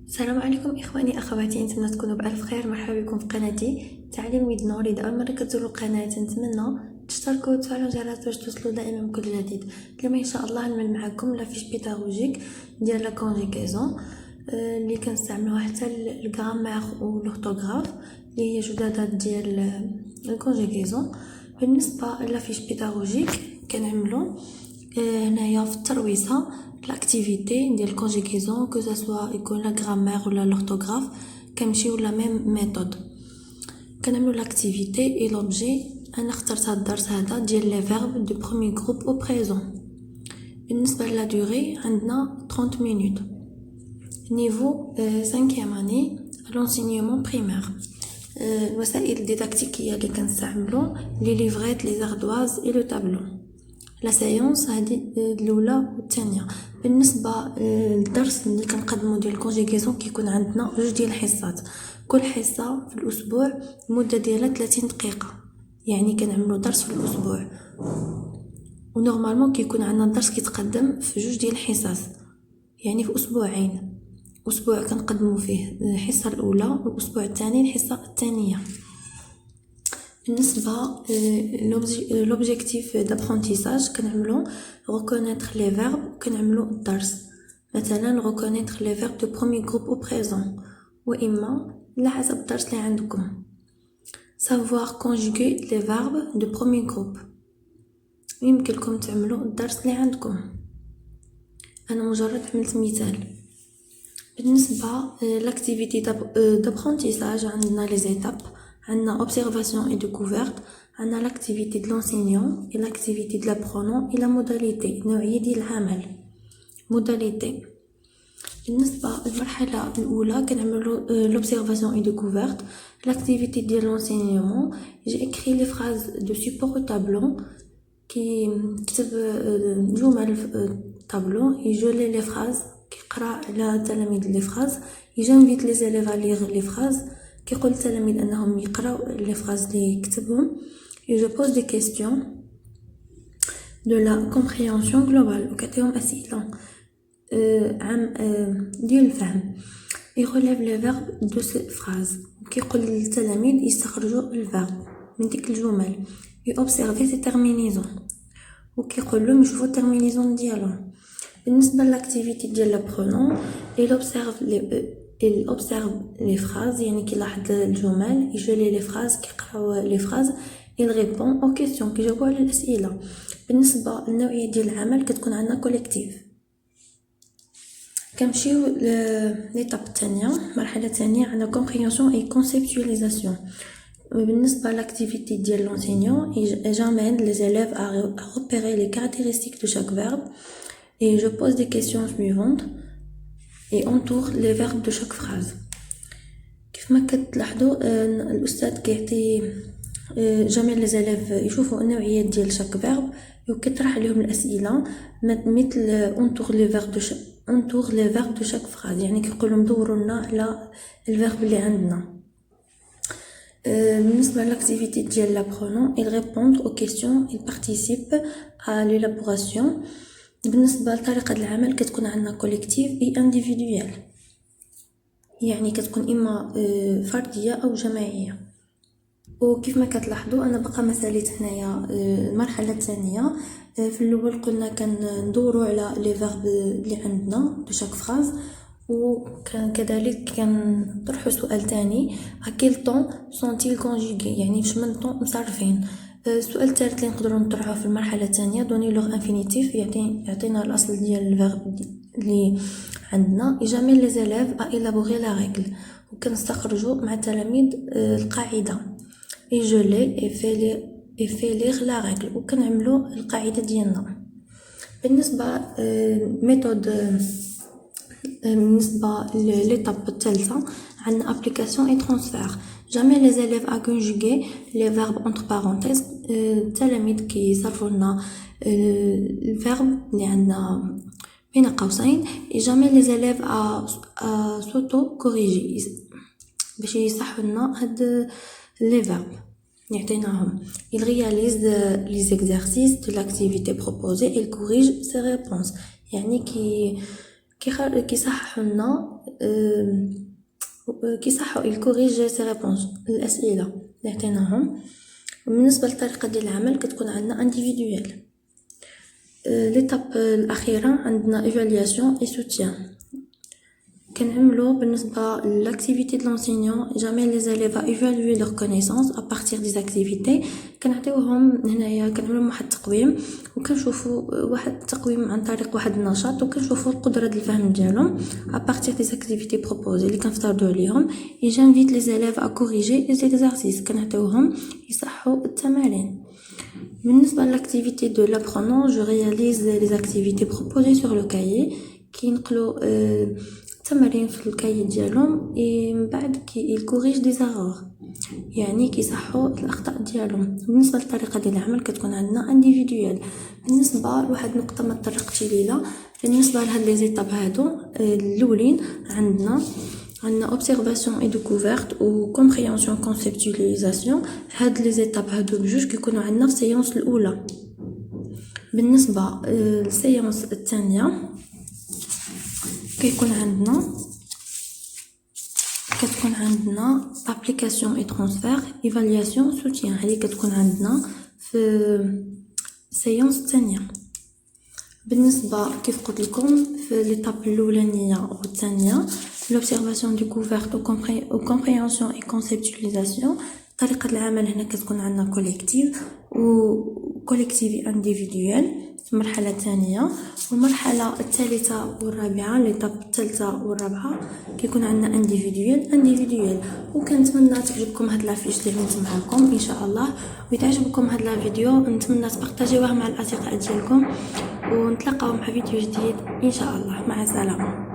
السلام عليكم اخواني اخواتي، نتمنى تكونوا بالف خير. مرحبا بكم في قناتي تعليم ويد نور. اذا اول مره كتزوروا القناه نتمنى تشتركوا وتفعلوا الجرس باش توصلوا دائما بكل جديد. اليوم ان شاء الله نعمل معكم لا فيش بيداغوجيك ديال لا كونجيغاسيون اللي كنستعملوها حتى الغرامير والاورثوغراف اللي هي جدادات ديال الكونجيغاسيون. بالنسبه لا فيش بيداغوجيك كنعملو هنايا في الترويصه l'activité ديال الكونجيغاسيون que ça soit يكون لا غرامير ولا لورثوغراف كنمشيو لا ميم ميثود. كنعملو لاكتيفيتي اي لوبجي. انا اخترت هاد الدرس هذا ديال لي فيرب دو بروميير جروب او بريزون. بالنسبه لا دوغي عندنا 30 مينوت. نيفو 5e année l'enseignement primaire. الوسائل الديداكتيكيه اللي كنستعملو لي ليفريت لي زاردواز اي لو تابلو. لا سيونس هذه الاولى والثانيه. بالنسبه للدرس اللي كنقدمو ديال الكونجيغاسيون كيكون عندنا جوج ديال الحصات، كل حصه في الاسبوع المده ديالها 30 دقيقه، يعني كنعملو درس في الاسبوع. ونورمالمون كيكون عندنا الدرس كيتقدم في جوج ديال الحصص، يعني في اسبوعين. اسبوع كنقدمو فيه الحصه الاولى والاسبوع الثاني الحصه الثانيه. بالنسبه لوبجيكتيف دابرونتيساج كنعملو reconnaître les verbes كنعملو الدرس. مثلا reconnaître les verbes de premier groupe au présent، واما على حسب الدرس اللي عندكم savoir conjuguer les verbes de premier groupe. يمكن لكم تعملوا الدرس اللي عندكم، انا مجرد عملت مثال. بالنسبه لاكتيفيتي دابرونتيساج عندنا لي زيتاب، عندنا observation et découverte، عندنا l'activité de l'enseignant et l'activité de l'apprenant et la modalité نوعية ديال العمل modalité. بالنسبة للمرحلة الأولى كنعملو l'observation et découverte. l'activité ديال l'enseignement j'ai écrit les phrases de support au tableau كي كتب جمل في الطابلو يجولي لي فراز كيقرا على التلاميذ لي فراز يجانفيت لي زيليف على لي فراز كيقول التلاميذ انهم يقراو لي فراز اللي كتبهم. et je pose des questions de la compréhension globale وكتعطيهم اسئله عن ديال الفهم. يغلب لي فيرب دو سي فراز كيقول للتلاميذ يستخرجوا الفيرب من ديك الجمل. يوبسيرفي سي تيرمينيزون وكيقول لهم يشوفوا التيرمينيزون ديالهم. بالنسبه لاكتيفيتي ديال لابرونون il observe les phrases يعني كيلاحظ الجمل يجولي لي فراز كيقراو لي فراز il répond aux questions كيجاوبوا على الاسئله. بالنسبه للنوعيه ديال العمل كتكون عندنا كوليكتيف. كنمشيو ليطاب الثانيه، المرحله الثانيه عندنا comprehension et conceptualisation. بالنسبه لاكتيفيتي ديال l'enseignant j'amène les élèves à repérer les caractéristiques de chaque verbe et je pose des questions suivantes et entoure les verbes de chaque phrase. كيف ما كتلاحظوا الاستاذ كيعطي جميع لي زيليف يشوفوا النوعيات ديال شاك فيرب وكيطرح عليهم الاسئله مثل entoure les verbes de chaque phrase، يعني كيقول لهم دوروا لنا على الفيرب اللي عندنا. بالنسبه لاكتيفيتي ديال لابرونون il répond aux questions il participe à l'élaboration. بالنسبه لطريقه العمل كتكون عندنا كوليكتيف اي انديفيدويال، يعني كتكون اما فرديه او جماعيه. وكيف ما كتلاحظوا انا بقى ما ساليت هنايا المرحله الثانيه. في الاول قلنا كندوروا على لي فيرب اللي عندنا دو شاك فراز، وكان كذلك كنطرحوا سؤال ثاني à quel temps sont-ils conjugués، يعني فاش من طون مصرفين. السؤال الثالث اللي نقدروا نطرحوه في المرحله الثانيه دوني لوغ انفينيتيف يعطينا الاصل ديال الفيرب اللي عندنا. jamais les élèves à élaborer la règle وكنستخرجوا مع التلاميذ القاعده et je l'ai et fait lire la règle وكنعملوا القاعده ديالنا. بالنسبه ميثود بالنسبه لليطاب الثالثه عندنا application et transfert. jamais les élèves à conjuguer les verbes entre parenthèses. التلاميذ كيصرفوا لنا الفيرب اللي عندنا بين قوسين et jamais les élèves à s'auto corriger باش يصحوا لنا هاد les verbes يعطيناهم. il réalise les exercices de l'activité proposée et il corrige ses réponses، يعني كيصححوا لنا كيصحوا يكوريج سي ريبونس الاسئله اللي عطيناهم. بالنسبه للطريقه ديال العمل كتكون عندنا انديفيدويال. ليتاب الاخيره عندنا ايفالياسيون اي سوتيان. كنعملو بالنسبه لاكتيفيتي دو لونسينيون جامي لي زاليف ايفالوي لور كونيسونس ا بارتير دي اكتيفيتي. كنعطيوهم هنايا كنعملو واحد التقويم وكنشوفوا واحد التقويم عن طريق واحد النشاط وكنشوفوا القدره ديال الفهم ديالهم ا بارتير دي اكتيفيتي بروبوزي اللي كنفترضوا عليهم. اي جانفيت لي زاليف ا كوريجي لي زيكزارسيس كنعطيوهم يصحوا التمارين. بالنسبه لاكتيفيتي دو لابرونون جو رياليز لي اكتيفيتي بروبوزي سور لو كايي كينقلوا التمارين في الكاي ديالهم من بعد كيكوريج دي زيرور يعني كيصحوا الاخطاء ديالهم. بالنسبه للطريقه ديال العمل كتكون عندنا انديفيدويال. بالنسبه لواحد نقطه ما طرقتي ليها بالنسبه لهاد لي زيتاب هادو الاولين عندنا اوبسيرفاسيون اي ديكوفيرت و كومبريهنسيون كونسيبتواليزاسيون. هاد لي زيتاب هادو بجوج كيكونوا عندنا في السيونس الاولى. بالنسبه للسيونس الثانيه كتكون عندنا ابليكاسيون اي ترانسفير ايفالياسيون سوتيان. هذه كتكون عندنا في السيونس الثانيه. بالنسبه كيف قلت لكم في ليتاب الاولانيه والثانيه لوبسيرفاسيون ديكوفيرت او كومبريهنسيون اي كونسيبتواليزاسيون. طريقه العمل هنا كتكون عندنا كوليكتيف وكوليكتيف انديفيدوال في المرحله الثانيه. والمرحله الثالثه والرابعه ليتاب الثالثه والرابعه كيكون عندنا انديفيدوال. وكنتمنى تعجبكم هاد لافيش اللي درت معكم ان شاء الله ويتعجبكم هاد لا فيديو. نتمنى تبارطاجيوه مع الاصدقاء ديالكم ونتلاقاو مع فيديو جديد ان شاء الله. مع السلامه.